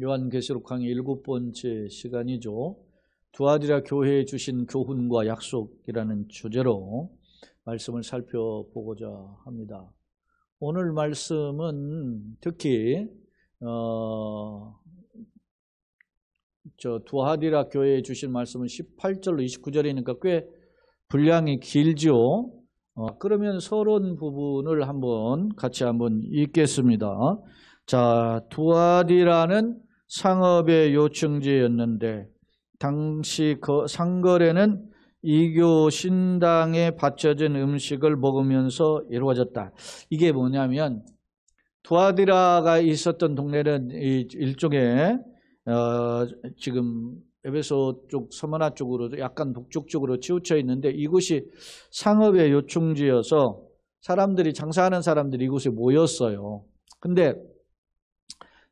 요한계시록 강의 7번째 시간이죠. 두아디라 교회에 주신 교훈과 약속이라는 주제로 말씀을 살펴보고자 합니다. 오늘 말씀은 특히 두아디라 교회에 주신 말씀은 18절로 29절이니까 꽤 분량이 길죠. 그러면 서론 부분을 같이 읽겠습니다. 자, 두아디라는 상업의 요청지였는데 당시 그 상거래는 이교 신당에 바쳐진 음식을 먹으면서 이루어졌다. 이게 뭐냐면 두아디라가 있었던 동네는 일종의 지금 에베소 쪽 서머나 쪽으로 약간 북쪽 쪽으로 치우쳐 있는데 이곳이 상업의 요충지여서 사람들이 장사하는 사람들이 이곳에 모였어요. 근데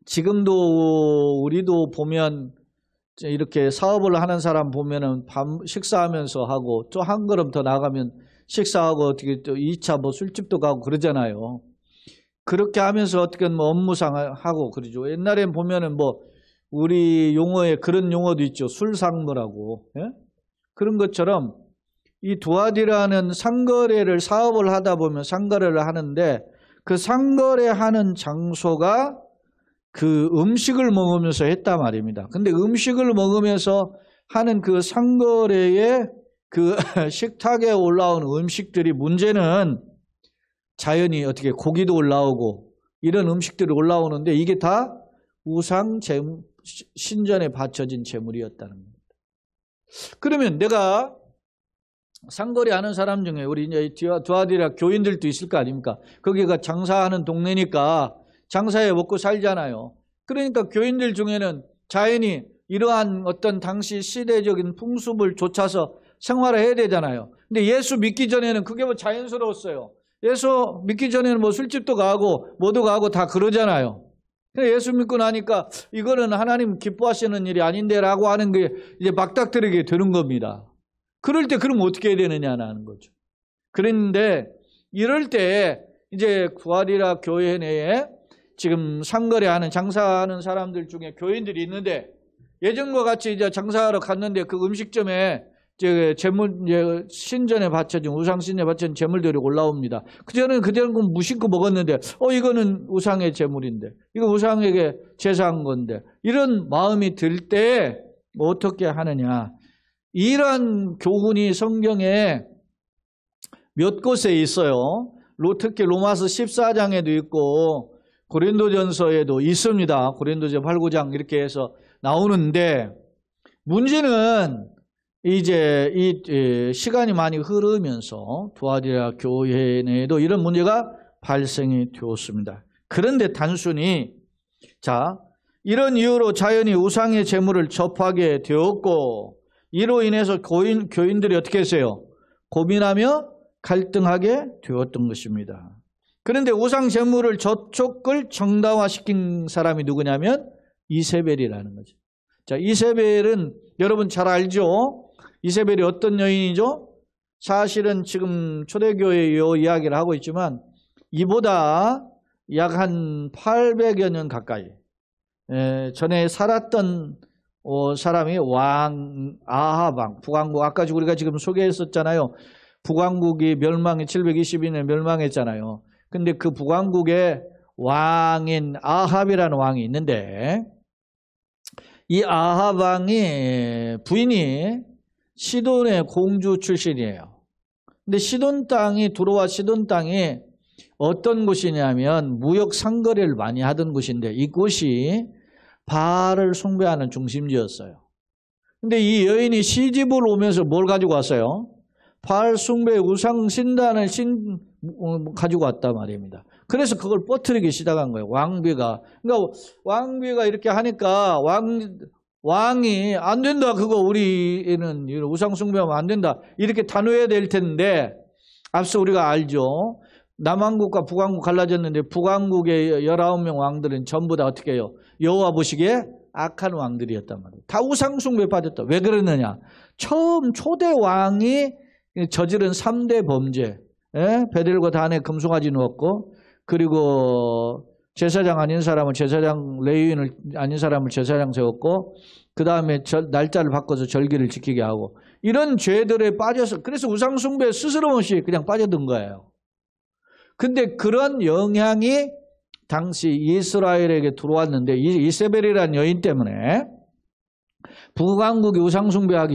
지금도 우리도 보면 이렇게 사업을 하는 사람 보면은 밤 식사하면서 하고 또 한 걸음 더 나가면 식사하고 어떻게 또 2차 술집도 가고 그러잖아요. 그렇게 하면서 어떻게 업무상 하고 그러죠. 옛날엔 보면은 우리 용어에 그런 용어도 있죠. 술상거라고. 예? 그런 것처럼 이 두아디라는 상거래를 사업을 하다 보면 상거래를 하는데 그 상거래하는 장소가 그 음식을 먹으면서 했단 말입니다. 근데 음식을 먹으면서 하는 그 상거래의 그 식탁에 올라온 음식들이 문제는 자연히 어떻게 고기도 올라오고 이런 음식들이 올라오는데 이게 다 우상 신전에 바쳐진 제물이었다는 겁니다. 그러면 내가 상거래하는 사람 중에 우리 이제 두아디라 교인들도 있을 거 아닙니까? 거기가 장사하는 동네니까 장사해 먹고 살잖아요. 그러니까 교인들 중에는 자연히 이러한 어떤 당시 시대적인 풍습을 좇아서 생활을 해야 되잖아요. 근데 예수 믿기 전에는 그게 자연스러웠어요. 예수 믿기 전에는 술집도 가고 뭐도 가고 다 그러잖아요. 근데 예수 믿고 나니까 이거는 하나님 기뻐하시는 일이 아닌데라고 하는 게 이제 막닥뜨리게 되는 겁니다. 그럴 때 그럼 어떻게 해야 되느냐는 거죠. 그랬는데 이럴 때 이제 두아디라 교회 내에 지금 상거래하는 장사하는 사람들 중에 교인들이 있는데 예전과 같이 이제 장사하러 갔는데 그 음식점에 재물 신전에 바쳐진 우상 신전에 바쳐진 재물들이 올라옵니다. 그전에는 무심코 먹었는데 이거는 우상의 재물인데 이거 우상에게 제사한 건데 이런 마음이 들 때 어떻게 하느냐. 이런 교훈이 성경에 몇 곳에 있어요. 특히 로마서 14장에도 있고 고린도전서에도 있습니다. 고린도전 8, 9장 이렇게 해서 나오는데 문제는 이제 이 시간이 많이 흐르면서 두아디라 교회 내에도 이런 문제가 발생이 되었습니다. 그런데 단순히 이런 이유로 자연히 우상의 제물을 접하게 되었고 이로 인해서 교인들이 어떻게 했어요? 고민하며 갈등하게 되었던 것입니다. 그런데 우상 제물을 저촉을 정당화시킨 사람이 누구냐면 이세벨이라는 거죠. 자, 이세벨은 여러분 잘 알죠? 이세벨이 어떤 여인이죠? 사실은 지금 초대교회의 이야기를 하고 있지만 이보다 약 한 800여 년 가까이 전에 살았던 사람이 왕 아하방 북왕국 아까 우리가 지금 소개했었잖아요. 북왕국이 722년에 멸망했잖아요. 근데 그 북왕국의 왕인 아합이라는 왕이 있는데 이 아합 왕이 부인이 시돈의 공주 출신이에요. 근데 시돈 땅이 어떤 곳이냐면 무역 상거래를 많이 하던 곳인데 이곳이 바알을 숭배하는 중심지였어요. 근데 이 여인이 시집을 오면서 뭘 가지고 왔어요? 바알 숭배 우상 신단을 가지고 왔단 말입니다. 그래서 그걸 퍼뜨리기 시작한 거예요. 왕비가. 그러니까 왕비가 이렇게 하니까 왕이 안 된다. 그거 우리는 우상 숭배하면 안 된다. 이렇게 단호해야 될 텐데 앞서 우리가 알죠. 남왕국과 북왕국 갈라졌는데 북왕국의 19명 왕들은 전부 다 어떻게 해요? 여호와 보시기에 악한 왕들이었단 말이에요. 다 우상 숭배에 빠졌다. 왜 그러느냐? 처음 초대 왕이 저지른 3대 범죄. 베델과 단에 금송아지 누웠고 그리고 제사장 아닌 사람을 제사장, 레위인을 아닌 사람을 제사장 세웠고 그 다음에 날짜를 바꿔서 절기를 지키게 하고 이런 죄들에 빠져서 그래서 우상숭배에 스스럼 없이 그냥 빠져든 거예요. 근데 그런 영향이 당시 이스라엘에게 들어왔는데 이세벨이라는 여인 때문에 북왕국이 우상숭배하기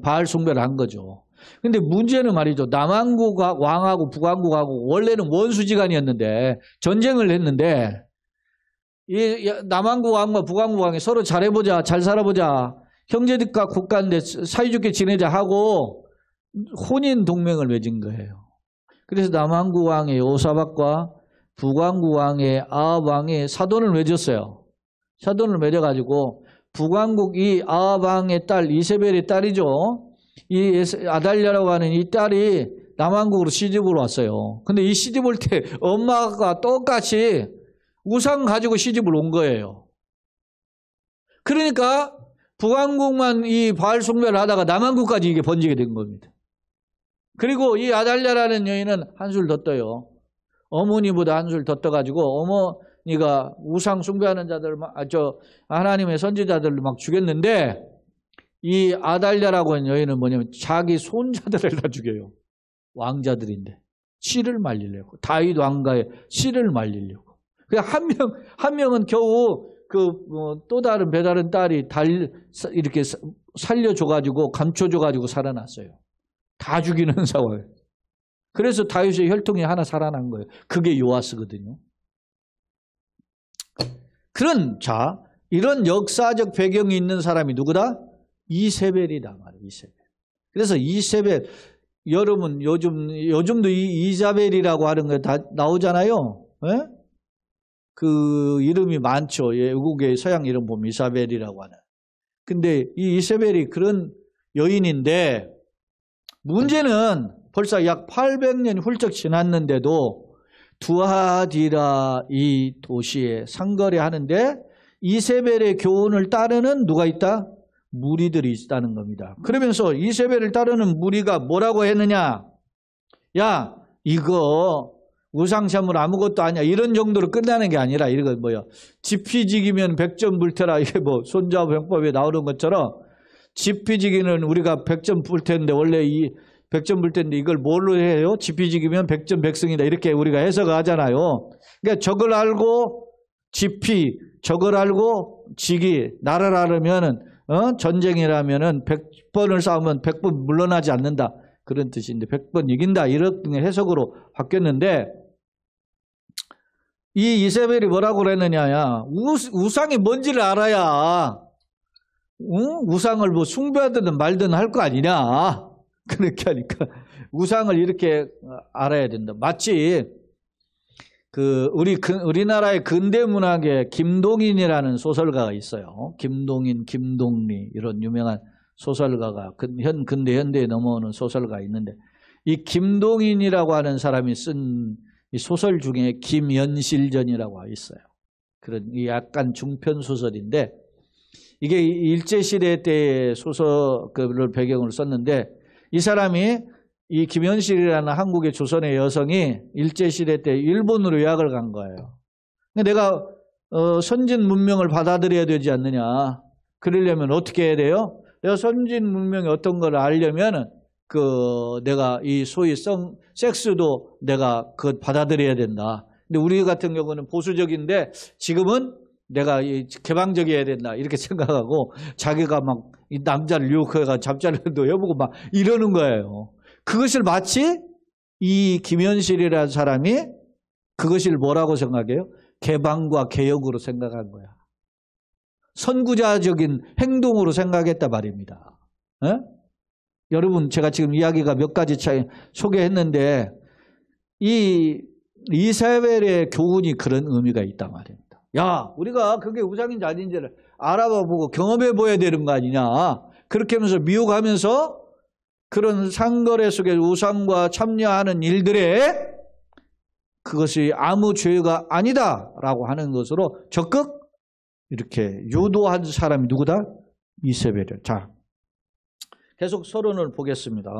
바알 숭배를 한 거죠. 근데 문제는 말이죠. 남왕국 왕하고 북왕국하고 원래는 원수지간이었는데 전쟁을 했는데 이 남왕국 왕과 북왕국 왕이 서로 잘해보자, 잘 살아보자, 형제들과 국가인데 사이좋게 지내자 하고 혼인 동맹을 맺은 거예요. 그래서 남왕국 왕의 요사박과 북왕국 왕의 아합 왕이 사돈을 맺었어요. 사돈을 맺어가지고 북왕국 이 아합 왕의 딸 이세벨의 딸이죠. 이 아달랴라고 하는 이 딸이 남왕국으로 시집으로 왔어요. 근데 이 시집 올 때 엄마가 똑같이 우상 가지고 시집을 온 거예요. 그러니까 북왕국만 이 바알 숭배를 하다가 남왕국까지 이게 번지게 된 겁니다. 그리고 이 아달랴라는 여인은 한술 더 떠요. 어머니보다 한술 더 떠가지고 어머니가 우상 숭배하는 자들, 하나님의 선지자들을 막 죽였는데 이 아달랴라고 하는 여인은 뭐냐면 자기 손자들을 다 죽여요. 왕자들인데 씨를 말리려고. 다윗 왕가의 씨를 말리려고. 그냥 한 명은 겨우 또 다른 배다른 딸이 이렇게 살려줘가지고 감춰줘가지고 살아났어요. 다 죽이는 상황. 그래서 다윗의 혈통이 하나 살아난 거예요. 그게 요아스거든요. 이런 역사적 배경이 있는 사람이 누구다? 이세벨이다 말이에요. 이세벨. 그래서 이세벨, 여러분 요즘도 이 이자벨이라고 하는 거 다 나오잖아요. 예? 그 이름이 많죠. 외국의 서양 이름 보면 이사벨이라고 하는. 근데 이 이세벨이 그런 여인인데 문제는 벌써 약 800년이 훌쩍 지났는데도 두아디라 이 도시에 상거래 하는데 이세벨의 교훈을 따르는 누가 있다? 무리들이 있다는 겁니다. 그러면서 이세벨을 따르는 무리가 뭐라고 했느냐? 야, 이거 우상참물 아무것도 아니야. 이런 정도로 끝나는 게 아니라 이거 뭐야? 지피지기면 100점 불태라. 이게 뭐 손자병법에 나오는 것처럼 지피지기는 우리가 100점 불태인데 원래 이 100점 불태인데 이걸 뭘로 해요? 지피지기면 100점 백승이다. 이렇게 우리가 해석을 하잖아요. 그러니까 적을 알고 지피, 적을 알고 지기, 나를 알으면은 전쟁이라면은 100번을 싸우면 100번 물러나지 않는다. 그런 뜻인데 100번 이긴다. 이런 해석으로 바뀌었는데 이 이세벨이 뭐라고 그랬느냐. 우상이 뭔지를 알아야 우상을 뭐 숭배하든 말든 할 거 아니냐. 그렇게 하니까 우상을 이렇게 알아야 된다. 마치 우리나라의 근대 문학에 김동인이라는 소설가가 있어요. 김동인, 김동리 이런 유명한 소설가가 근대 현대에 넘어오는 소설가가 있는데 이 김동인이라고 하는 사람이 쓴 이 소설 중에 김연실전이라고 있어요. 그런 약간 중편 소설인데 이게 일제시대 때의 소설을 배경으로 썼는데 이 사람이 이 김연실이라는 한국의 조선의 여성이 일제시대 때 일본으로 유학을 간 거예요. 근데 내가 선진 문명을 받아들여야 되지 않느냐. 그러려면 어떻게 해야 돼요? 내가 선진 문명이 어떤 걸 알려면 내가 이 소위 섹스도 내가 받아들여야 된다. 근데 우리 같은 경우는 보수적인데 지금은 내가 개방적이어야 된다. 이렇게 생각하고 자기가 막 이 남자를 유혹해가 잡자려도 해보고 막 이러는 거예요. 그것을 마치 이 김현실이라는 사람이 그것을 뭐라고 생각해요? 개방과 개혁으로 생각한 거야. 선구자적인 행동으로 생각했단 말입니다. 에? 여러분 제가 지금 이야기가 몇 가지 차이 소개했는데 이 이세벨의 교훈이 그런 의미가 있단 말입니다. 야, 우리가 그게 우상인지 아닌지를 알아보고 경험해 보아야 되는 거 아니냐. 그렇게 하면서 미혹하면서 그런 상거래 속에 우상과 참여하는 일들에 그것이 아무 죄가 아니다라고 하는 것으로 적극 이렇게 유도한 사람이 누구다? 이세벨이에요. 자, 계속 서론을 보겠습니다.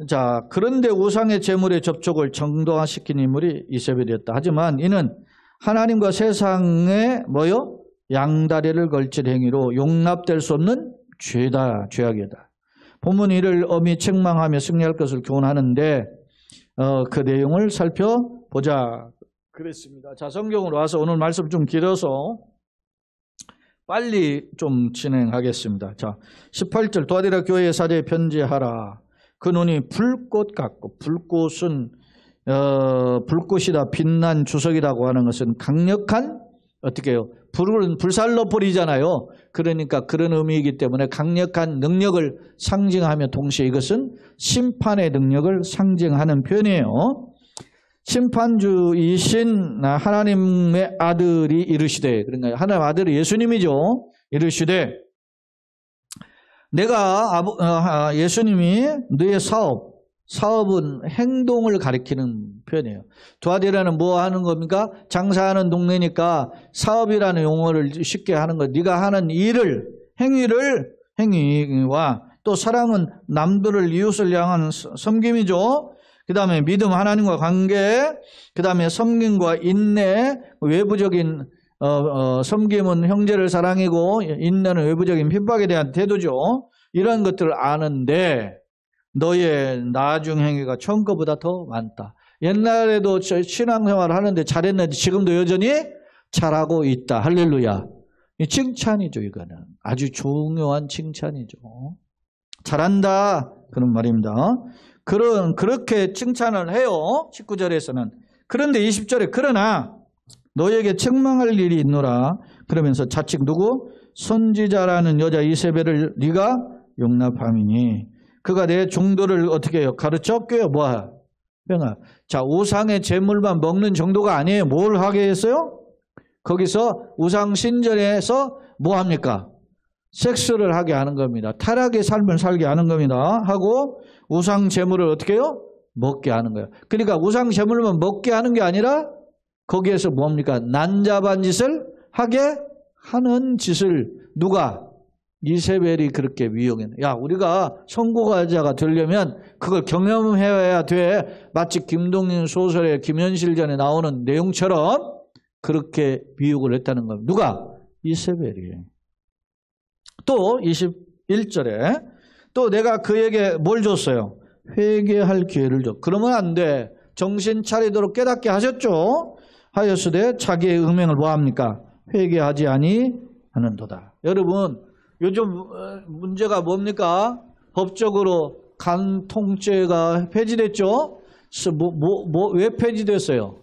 자, 그런데 우상의 제물의 접촉을 정당화시킨 인물이 이세벨이었다. 하지만 이는 하나님과 세상에 뭐요? 양다리를 걸칠 행위로 용납될 수 없는 죄다, 죄악이다. 본문이 이를 엄히 책망하며 승리할 것을 교훈하는데 그 내용을 살펴보자 그랬습니다. 자, 성경으로 와서 오늘 말씀 좀 길어서 빨리 좀 진행하겠습니다. 자, 18절 두아디라 교회의 사제에 편지하라. 그 눈이 불꽃 같고, 불꽃은 불꽃이다, 빛난 주석이라고 하는 것은 강력한, 어떻게 해요? 불은 불살로 버리잖아요. 그러니까 그런 의미이기 때문에 강력한 능력을 상징하며 동시에 이것은 심판의 능력을 상징하는 표현이에요. 심판주이신 하나님의 아들이 이르시되, 그러니까 하나님 아들이 예수님이죠. 이르시되, 내가 예수님이 너의 사업은 행동을 가리키는 표현이에요. 두아디라는 뭐 하는 겁니까? 장사하는 동네니까 사업이라는 용어를 쉽게 하는 거. 네가 하는 일을, 행위와 또 사랑은 남들을 이웃을 향한 섬김이죠. 그 다음에 믿음, 하나님과 관계, 그 다음에 섬김과 인내, 외부적인 섬김은 형제를 사랑이고 인내는 외부적인 핍박에 대한 태도죠. 이런 것들을 아는데 너의 나중 행위가 처음 것보다 더 많다. 옛날에도 신앙생활을 하는데 잘했는데 지금도 여전히 잘하고 있다. 할렐루야. 이 칭찬이죠. 이거는 아주 중요한 칭찬이죠. 잘한다 그런 말입니다. 그렇게 칭찬을 해요. 19절에서는. 그런데 20절에 그러나 너에게 책망할 일이 있노라. 그러면서 자칫 누구? 선지자라는 여자 이세벨을 네가 용납함이니 그가 내 종도를 어떻게 해요? 가르쳐 꿰어 뭐야? 병아. 자, 우상의 제물만 먹는 정도가 아니에요. 뭘 하게 했어요? 거기서 우상 신전에서 뭐 합니까? 섹스를 하게 하는 겁니다. 타락의 삶을 살게 하는 겁니다. 하고 우상 제물을 어떻게 해요? 먹게 하는 거예요. 그러니까 우상 제물만 먹게 하는 게 아니라 거기에서 뭡니까? 난잡한 짓을 하게 하는 짓을 누가? 이세벨이 그렇게 위용해. 야, 우리가 선고자가 되려면 그걸 경험해야 돼. 마치 김동인 소설의 김현실 전에 나오는 내용처럼 그렇게 미혹을 했다는 겁니다. 누가? 이세벨이. 또 21절에 또 내가 그에게 뭘 줬어요? 회개할 기회를 줘. 그러면 안 돼. 정신 차리도록 깨닫게 하셨죠? 하였으되 자기의 음행을 뭐합니까? 회개하지 아니하는도다. 여러분 요즘 문제가 뭡니까? 법적으로 간통죄가 폐지됐죠? 왜 폐지됐어요?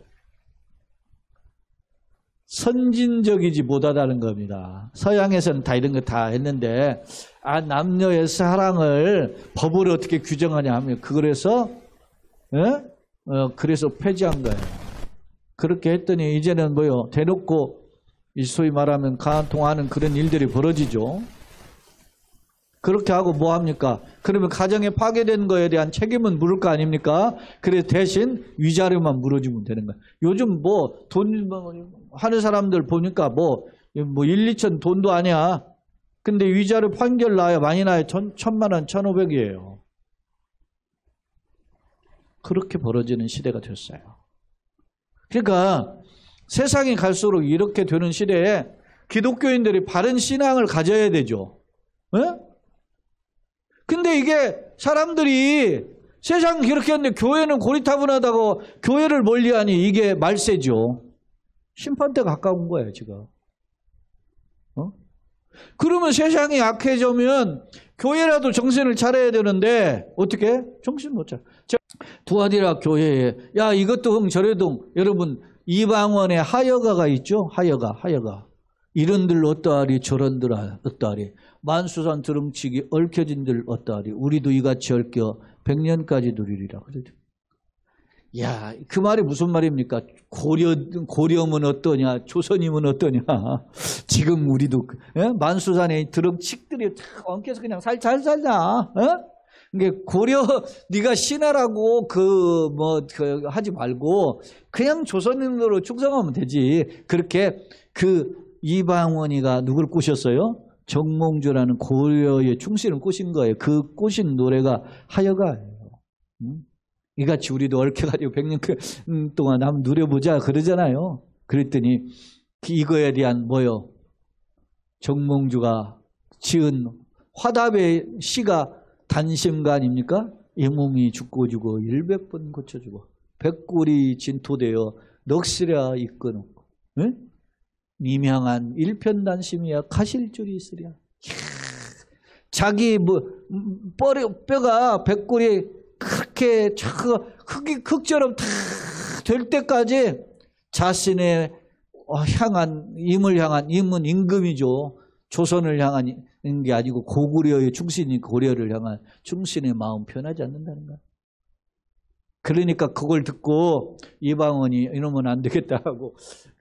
선진적이지 못하다는 겁니다. 서양에서는 다 이런 거 다 했는데 남녀의 사랑을 법으로 어떻게 규정하냐 하면 그래서 그래서 폐지한 거예요. 그렇게 했더니 이제는 뭐요? 대놓고 소위 말하면 간통하는 그런 일들이 벌어지죠. 그렇게 하고 뭐 합니까? 그러면 가정에 파괴된 거에 대한 책임은 물을 거 아닙니까? 그래서 대신 위자료만 물어주면 되는 거예요. 요즘 뭐 돈 하는 사람들 보니까 뭐 1, 2천 돈도 아니야. 근데 위자료 판결 나요. 많이 나요. 1,000만 원, 1,500이에요. 그렇게 벌어지는 시대가 됐어요. 그러니까 세상이 갈수록 이렇게 되는 시대에 기독교인들이 바른 신앙을 가져야 되죠. 근데 이게 사람들이 세상이 그렇게 하는데 교회는 고리타분하다고 교회를 멀리하니 이게 말세죠. 심판대 가까운 거예요, 지금. 그러면 세상이 약해지면 교회라도 정신을 차려야 되는데 어떻게? 정신 못 차려. 두아디라 교회에 야 이것도 저래도 여러분 이방원의 하여가가 있죠. 하여가 이런들 어떠하리 저런들 어떠하리 만수산 드렁치기 얽혀진들 어떠하리 우리도 이같이 얽혀 100년까지 누리리라. 그러죠. 야, 그 말이 무슨 말입니까? 고려면 어떠냐, 조선이면 어떠냐. 지금 우리도 만수산에 드렁치기들이 엉켜서 그냥 잘 살자. 이게 고려 네가 신하라고 하지 말고 그냥 조선인으로 충성하면 되지. 그렇게 그 이방원이가 누굴 꼬셨어요? 정몽주라는 고려의 충신을 꼬신 거예요. 그 꼬신 노래가 하여가예요. 이같이 우리도 얽혀가지고 100년 동안 한번 누려보자 그러잖아요. 그랬더니 이거에 대한 뭐요? 정몽주가 지은 화답의 시가 단심가 아닙니까? 이 몸이 죽고 주고 100번 고쳐주고 백골이 진토되어 넋이랴 이끌어놓고 미명한 일편단심이야 가실 줄이 있으랴. 자기 뼈가 백골이 그렇게 흙처럼 다 될 때까지 자신의 임을 향한 임은 임금이죠. 조선을 향한 게 아니고 고구려의 충신이 고려를 향한 충신의 마음 변하지 않는다는 거야. 그러니까 그걸 듣고 이방원이 이러면 안 되겠다 하고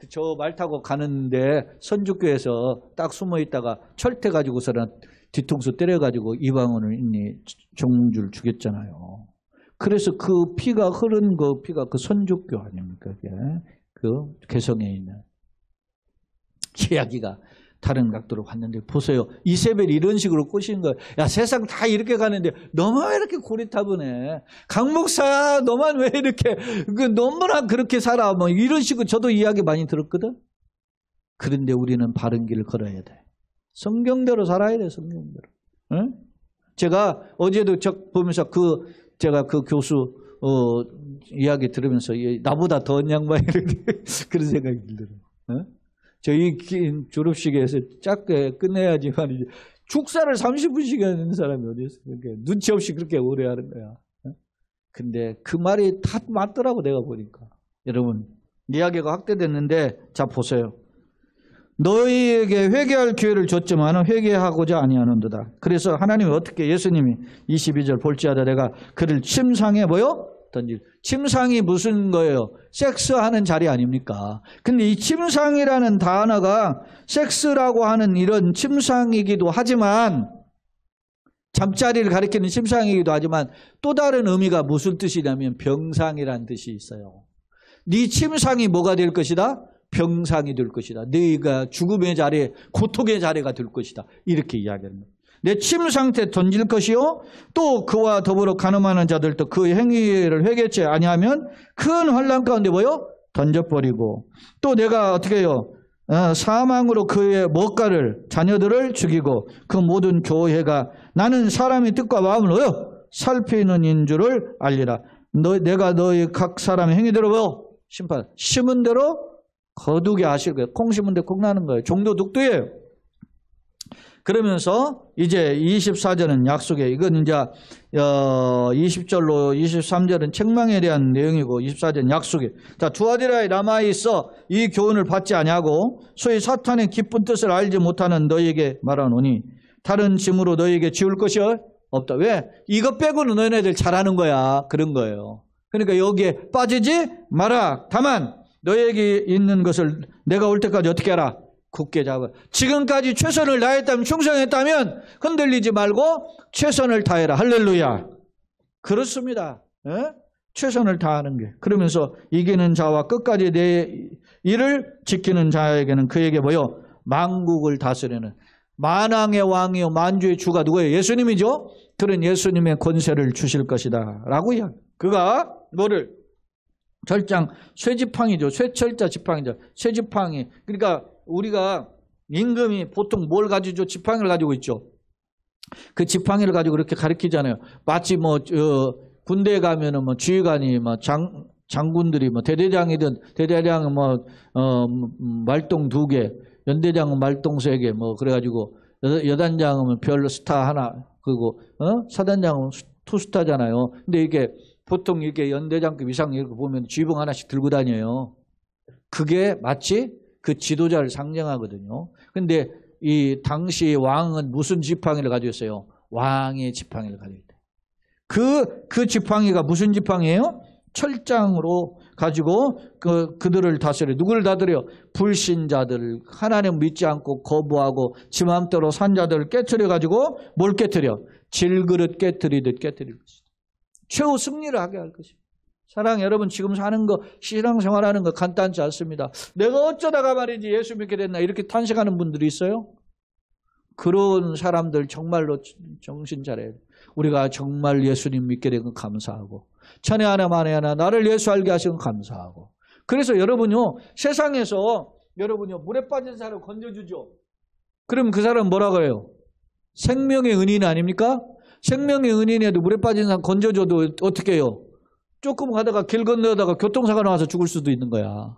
저 말 타고 가는데 선주교에서 딱 숨어 있다가 철퇴 가지고서는 뒤통수 때려가지고 이방원을 정몽주를 죽였잖아요. 그래서 그 피가 흐른 그 피가 그 선주교 아닙니까? 그게 그 개성에 있는 이야기가 다른 각도로 봤는데 보세요. 이세벨이 이런 식으로 꼬시는 거예요. 야, 세상 다 이렇게 가는데 너만 왜 이렇게 고리타분해? 강 목사 너만 왜 이렇게 너무나 그렇게 살아? 뭐 이런 식으로 저도 이야기 많이 들었거든. 그런데 우리는 바른 길을 걸어야 돼. 성경대로 살아야 돼. 성경대로. 응? 제가 어제도 보면서 제가 그 교수 이야기 들으면서 나보다 더한 양반이 그런 생각이 들더라고요. 응? 저희 졸업식에서 짧게 끝내야지 말이지. 축사를 30분씩 하는 사람이 어디 있어? 그러니까 눈치 없이 그렇게 오래 하는 거야. 근데 그 말이 다 맞더라고 내가 보니까. 여러분 이야기가 확대됐는데 자 보세요. 너희에게 회개할 기회를 줬지만 회개하고자 아니하는도다. 그래서 하나님이 어떻게 예수님이 22절 볼지어다 내가 그를 침상에 뭐요? 던질. 침상이 무슨 거예요? 섹스하는 자리 아닙니까? 근데 이 침상이라는 단어가 섹스라고 하는 이런 침상이기도 하지만 잠자리를 가리키는 침상이기도 하지만 또 다른 의미가 무슨 뜻이냐면 병상이라는 뜻이 있어요. 네 침상이 뭐가 될 것이다? 병상이 될 것이다. 네가 죽음의 자리에 고통의 자리가 될 것이다. 이렇게 이야기합니다. 내 침상태 던질 것이요 또 그와 더불어 간음하는 자들도 그 행위를 회개치 아니하면 큰 환난 가운데 뭐요? 던져버리고 또 내가 어떻게 해요? 사망으로 그의 목가를 자녀들을 죽이고 그 모든 교회가 나는 사람의 뜻과 마음을 뭐요? 살피는 인 줄을 알리라. 내가 너희 각 사람의 행위대로 뭐요? 심판 심은 대로 거두게 하실 거예요. 콩 심은 데 콩 나는 거예요. 종도 둑두예요. 그러면서 이제 24절은 약속이에요. 이건 이제 20절로 23절은 책망에 대한 내용이고 24절은 약속이에요. 자, 두아디라에 남아있어 이 교훈을 받지 아니하고 소위 사탄의 기쁜 뜻을 알지 못하는 너희에게 말하노니 다른 짐으로 너희에게 지울 것이 없다. 왜? 이것 빼고는 너희네들 잘하는 거야. 그런 거예요. 그러니까 여기에 빠지지 마라. 다만 너희에게 있는 것을 내가 올 때까지 어떻게 하라? 굳게 잡아. 지금까지 최선을 다했다면 충성했다면 흔들리지 말고 최선을 다해라. 할렐루야. 그렇습니다. 에? 최선을 다하는 게. 그러면서 이기는 자와 끝까지 내 일을 지키는 자에게는 그에게 뭐요? 만국을 다스리는 만왕의 왕이요 만주의 주가 누구예요? 예수님이죠. 그런 예수님의 권세를 주실 것이다 라고 이야기. 그가 뭐를? 철장 쇠지팡이죠. 쇠철자 지팡이죠. 쇠지팡이. 그러니까 우리가 임금이 보통 뭘 가지고 지팡이를 가지고 있죠. 그 지팡이를 가지고 그렇게 가르치잖아요. 마치 군대에 가면은 지휘관이 장군들이 대대장이든 대대장은 말똥 2개, 연대장은 말똥 3개 그래가지고 여단장은 별 스타 하나 그리고 사단장은 투스타잖아요. 근데 이게 보통 이렇게 연대장급 이상 이렇게 보면 쥐봉 하나씩 들고 다녀요. 그게 마치 그 지도자를 상징하거든요. 근데 이 당시 왕은 무슨 지팡이를 가지고 있어요? 왕의 지팡이를 가지고 있다. 그 지팡이가 무슨 지팡이에요? 철장으로 가지고 그들을 다스려. 누구를 다스려? 불신자들, 하나님 믿지 않고 거부하고 지 마음대로 산 자들을 깨트려 가지고 뭘 깨트려? 질그릇 깨트리듯 깨트릴 것이다. 최후 승리를 하게 할 것입니다. 사랑 여러분 지금 사는 거 신앙생활하는 거 간단치 않습니다. 내가 어쩌다가 말이지 예수 믿게 됐나 이렇게 탄식하는 분들이 있어요. 그런 사람들 정말로 정신 차려야 돼요. 우리가 정말 예수님 믿게 된 건 감사하고 천에 하나 만에 하나 나를 예수 알게 하신 건 감사하고 그래서 여러분요, 세상에서 여러분요, 물에 빠진 사람을 건져주죠. 그럼 그 사람은 뭐라고 해요? 생명의 은인 아닙니까? 생명의 은인에도 물에 빠진 사람 건져줘도 어떻게 해요? 조금 가다가 길 건너다가 교통사고 나와서 죽을 수도 있는 거야.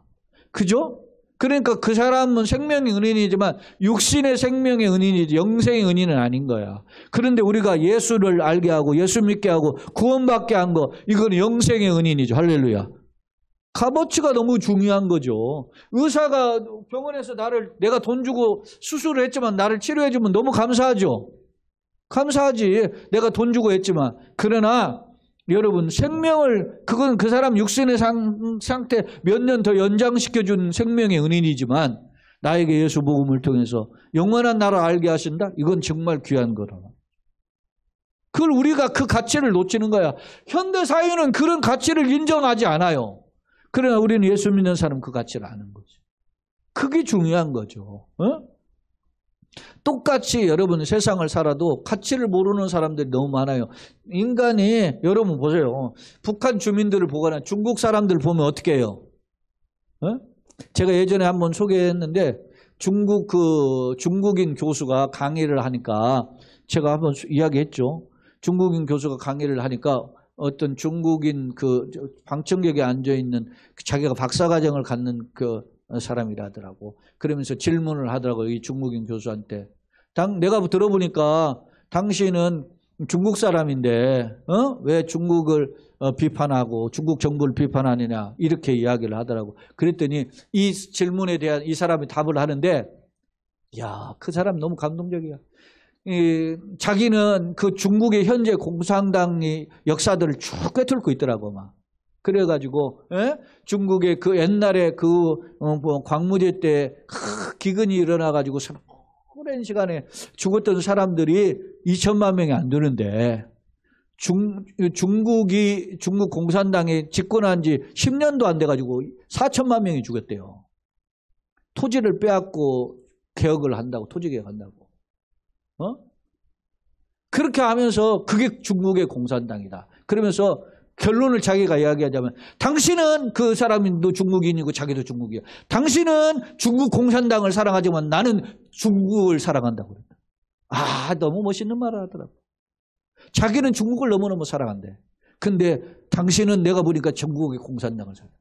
그죠? 그러니까 그 사람은 생명의 은인이지만 육신의 생명의 은인이지 영생의 은인은 아닌 거야. 그런데 우리가 예수를 알게 하고 예수 믿게 하고 구원받게 한 거, 이건 영생의 은인이죠. 할렐루야. 값어치가 너무 중요한 거죠. 의사가 병원에서 내가 돈 주고 수술을 했지만 나를 치료해주면 너무 감사하죠. 감사하지. 내가 돈 주고 했지만. 그러나 여러분, 생명을, 그건 그 사람 육신의 상태 몇 년 더 연장시켜준 생명의 은인이지만 나에게 예수 복음을 통해서 영원한 나를 알게 하신다? 이건 정말 귀한 거라. 그걸 우리가 그 가치를 놓치는 거야. 현대 사회는 그런 가치를 인정하지 않아요. 그러나 우리는 예수 믿는 사람은 그 가치를 아는 거죠. 그게 중요한 거죠. 어? 똑같이 여러분 세상을 살아도 가치를 모르는 사람들이 너무 많아요. 인간이, 여러분 보세요. 북한 주민들을 보거나 중국 사람들 보면 어떻게 해요? 어? 제가 예전에 한번 소개했는데 중국인 교수가 강의를 하니까 제가 한번 이야기했죠. 중국인 교수가 강의를 하니까 어떤 중국인 방청객에 앉아있는 자기가 박사과정을 갖는 그 사람이라더라고. 그러면서 질문을 하더라고요. 이 중국인 교수한테. 내가 들어보니까 당신은 중국 사람인데 왜 중국을 비판하고 중국 정부를 비판하느냐 이렇게 이야기를 하더라고. 그랬더니 이 질문에 대한 이 사람이 답을 하는데 야, 그 사람 너무 감동적이야. 자기는 그 중국의 현재 공산당의 역사들을 쭉 꿰뚫고 있더라고 막. 그래가지고 중국의 그 옛날에 광무제 때 기근이 일어나가지고 오랜 시간에 죽었던 사람들이 2천만 명이 안 되는데 중국 공산당이 집권한 지 10년도 안 돼가지고 4천만 명이 죽었대요. 토지를 빼앗고 개혁을 한다고, 토지 개혁한다고. 그렇게 하면서 그게 중국의 공산당이다. 그러면서 결론을 자기가 이야기하자면 당신은 그 사람도 중국인이고 자기도 중국이야. 당신은 중국 공산당을 사랑하지만 나는 중국을 사랑한다고 그랬다. 아, 너무 멋있는 말을 하더라고. 자기는 중국을 너무너무 사랑한대. 근데 당신은 내가 보니까 중국의 공산당을 사랑해.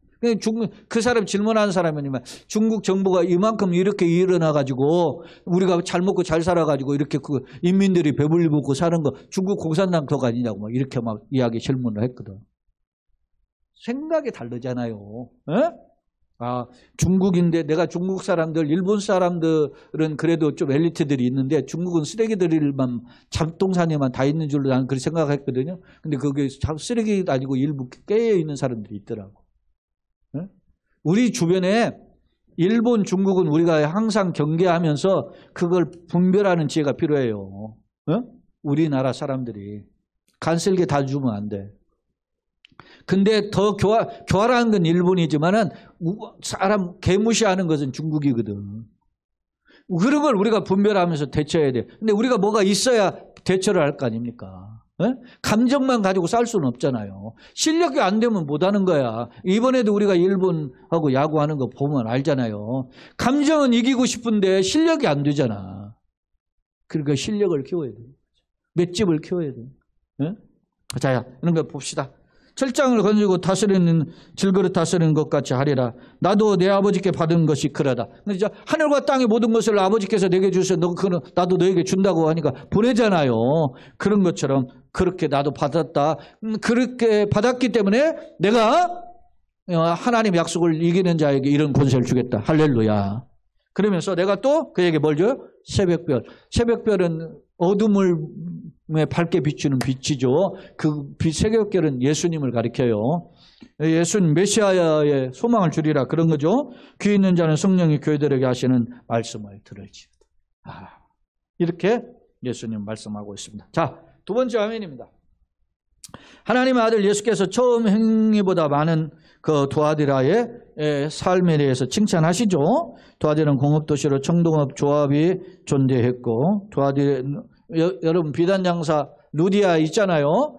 그 사람 질문하는 사람이면 중국 정부가 이만큼 이렇게 일어나가지고 우리가 잘 먹고 잘 살아가지고 이렇게 그 인민들이 배불리 먹고 사는 거 중국 공산당 덕 아니냐고 막 이렇게 막 질문을 했거든. 생각이 다르잖아요. 아, 중국인데 내가 중국 사람들, 일본 사람들은 그래도 좀 엘리트들이 있는데 중국은 쓰레기들만 잡동사니만 다 있는 줄로 나는 그렇게 생각했거든요. 근데 그게 쓰레기 아니고 일부 깨어있는 사람들이 있더라고. 우리 주변에 일본, 중국은 우리가 항상 경계하면서 그걸 분별하는 지혜가 필요해요. 우리나라 사람들이 간쓸게 다 주면 안 돼. 근데 더 교활한 건 일본이지만은 사람 개무시하는 것은 중국이거든. 그런 걸 우리가 분별하면서 대처해야 돼. 근데 우리가 뭐가 있어야 대처를 할 거 아닙니까? 감정만 가지고 쌀 수는 없잖아요. 실력이 안 되면 못하는 거야. 이번에도 우리가 일본하고 야구하는 거 보면 알잖아요. 감정은 이기고 싶은데 실력이 안 되잖아. 그러니까 실력을 키워야 돼. 맷집을 키워야 돼. 자, 이런 거 봅시다. 철장을 건지고 다스리는 질그릇 다스리는 것 같이 하리라. 나도 내 아버지께 받은 것이 그러다. 그러니까 하늘과 땅의 모든 것을 아버지께서 내게 주셔 나도 너에게 준다고 하니까 보내잖아요. 그런 것처럼 그렇게 나도 받았다. 그렇게 받았기 때문에 내가 하나님 약속을 이기는 자에게 이런 권세를 주겠다. 할렐루야. 그러면서 내가 또 그에게 뭘 줘요? 새벽별. 새벽별은 어둠을 밝게 비추는 빛이죠. 그 새벽별은 예수님을 가리켜요. 예수님 메시아의 소망을 주리라 그런 거죠. 귀 있는 자는 성령이 교회들에게 하시는 말씀을 들을지. 이렇게 예수님 말씀하고 있습니다. 자, 두 번째 아멘입니다. 하나님의 아들 예수께서 처음 행위보다 많은 그 두아디라의 삶에 대해서 칭찬하시죠. 두아디라는 공업도시로 청동업 조합이 존재했고 여러분 비단 장사 루디아 있잖아요.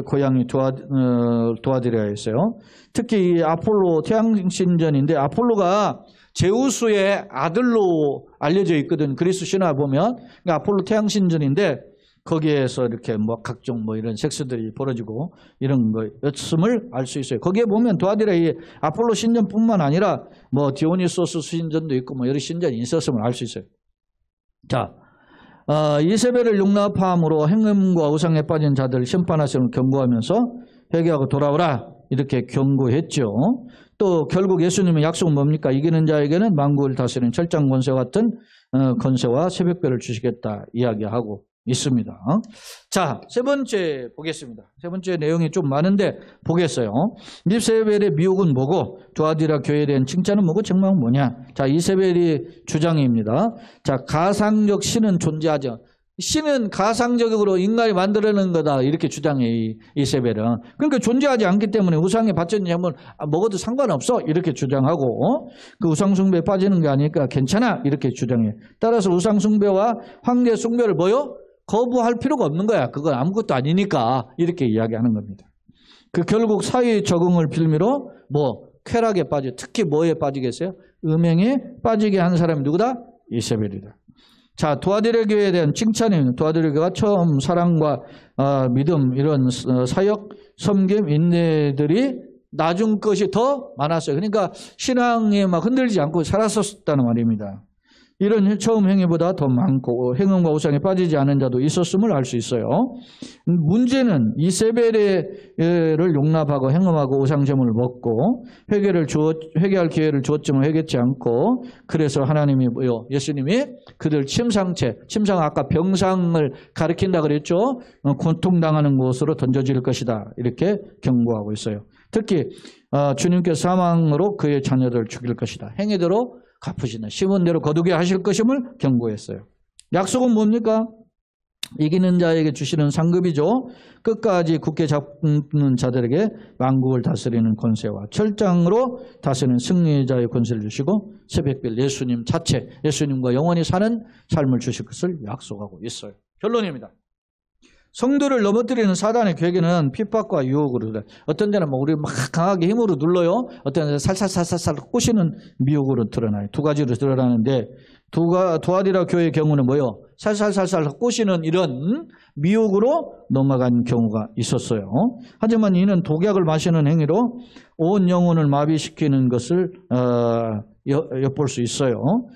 고향이 도와드려야 했어요. 특히 이 아폴로 태양신전인데 아폴로가 제우스의 아들로 알려져 있거든. 그리스 신화 보면. 그러니까 아폴로 태양신전인데 거기에서 이렇게 뭐 각종 뭐 이런 섹스들이 벌어지고 이런 거였음을 알 수 있어요. 거기에 보면 도아디라의 아폴로 신전뿐만 아니라 뭐 디오니소스 신전도 있고 뭐 여러 신전이 있었음을 알 수 있어요. 자, 이세벨을 용납함으로 행음과 우상에 빠진 자들을 심판하시는 경고하면서 회개하고 돌아오라 이렇게 경고했죠. 또 결국 예수님의 약속은 뭡니까? 이기는 자에게는 만국을 다스리는 철장 권세와 같은 권세와 새벽별을 주시겠다 이야기하고 있습니다. 자, 세 번째 보겠습니다. 세 번째 내용이 좀 많은데 보겠어요. 이세벨의 미혹은 뭐고 두아디라 교회에 대한 칭찬은 뭐고 책망은 뭐냐? 자, 이세벨이 주장입니다. 자, 가상적 신은 존재하죠. 신은 가상적으로 인간이 만들어낸 거다 이렇게 주장해 이세벨은. 그러니까 존재하지 않기 때문에 우상에 바쳤는지 한번 먹어도 상관없어 이렇게 주장하고 그 우상 숭배에 빠지는 게 아니니까 괜찮아 이렇게 주장해. 따라서 우상 숭배와 황제 숭배를 뭐요? 거부할 필요가 없는 거야. 그건 아무것도 아니니까 이렇게 이야기하는 겁니다. 그 결국 사회 적응을 빌미로 뭐 쾌락에 빠져 특히 뭐에 빠지겠어요? 음행에 빠지게 한 사람이 누구다? 이세벨이다. 자, 두아디라 교회에 대한 칭찬입니다. 두아디라 교회가 처음 사랑과 믿음 이런 사역, 섬김, 인내들이 나중 것이 더 많았어요. 그러니까 신앙에 막 흔들리지 않고 살았었다는 말입니다. 이런 처음 행위보다 더 많고 행음과 우상에 빠지지 않은 자도 있었음을 알 수 있어요. 문제는 이세벨을 용납하고 행음하고 우상제물을 먹고 회개할 기회를 주었지만 회개치 않고 그래서 하나님이 뭐요? 예수님이 그들 침상 아까 병상을 가리킨다 그랬죠. 고통당하는 곳으로 던져질 것이다 이렇게 경고하고 있어요. 특히 주님께서 사망으로 그의 자녀들을 죽일 것이다. 행위대로 갚으시는 심은 대로 거두게 하실 것임을 경고했어요. 약속은 뭡니까? 이기는 자에게 주시는 상급이죠. 끝까지 굳게 잡는 자들에게 만국을 다스리는 권세와 철장으로 다스리는 승리자의 권세를 주시고 새벽별 예수님 자체, 예수님과 영원히 사는 삶을 주실 것을 약속하고 있어요. 결론입니다. 성도를 넘어뜨리는 사단의 계획에는 핍박과 유혹으로 어떤 데는 뭐 우리 막 강하게 힘으로 눌러요. 어떤 데는 살살살살살 꼬시는 미혹으로 드러나요. 두 가지로 드러나는데 두아디라 교회의 경우는 뭐요? 살살살살 꼬시는 이런 미혹으로 넘어간 경우가 있었어요. 하지만 이는 독약을 마시는 행위로 온 영혼을 마비시키는 것을 엿볼 수 있어요.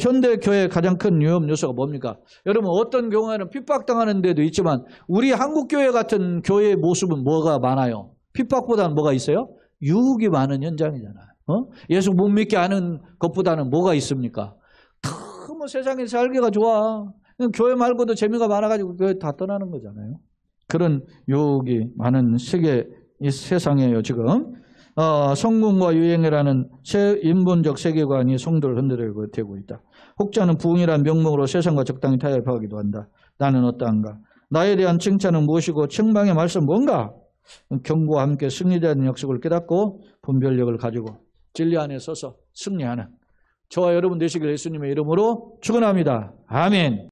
현대 교회의 가장 큰 위험 요소가 뭡니까? 여러분 어떤 경우에는 핍박당하는 데도 있지만 우리 한국 교회 같은 교회의 모습은 뭐가 많아요? 핍박보다는 뭐가 있어요? 유혹이 많은 현장이잖아요. 예수 못 믿게 하는 것보다는 뭐가 있습니까? 뭐 세상에 살기가 좋아. 교회 말고도 재미가 많아가지고 교회 다 떠나는 거잖아요. 그런 유혹이 많은 세상이에요 지금. 성공과 유행이라는 인본적 세계관이 성도를 흔들고 되고 있다. 혹자는 부흥이라는 명목으로 세상과 적당히 타협하기도 한다. 나는 어떠한가? 나에 대한 칭찬은 무엇이고 책망의 말씀은 뭔가? 경고와 함께 승리자는 약속을 깨닫고 분별력을 가지고 진리 안에 서서 승리하는 저와 여러분 되시길 예수님의 이름으로 축원합니다. 아멘.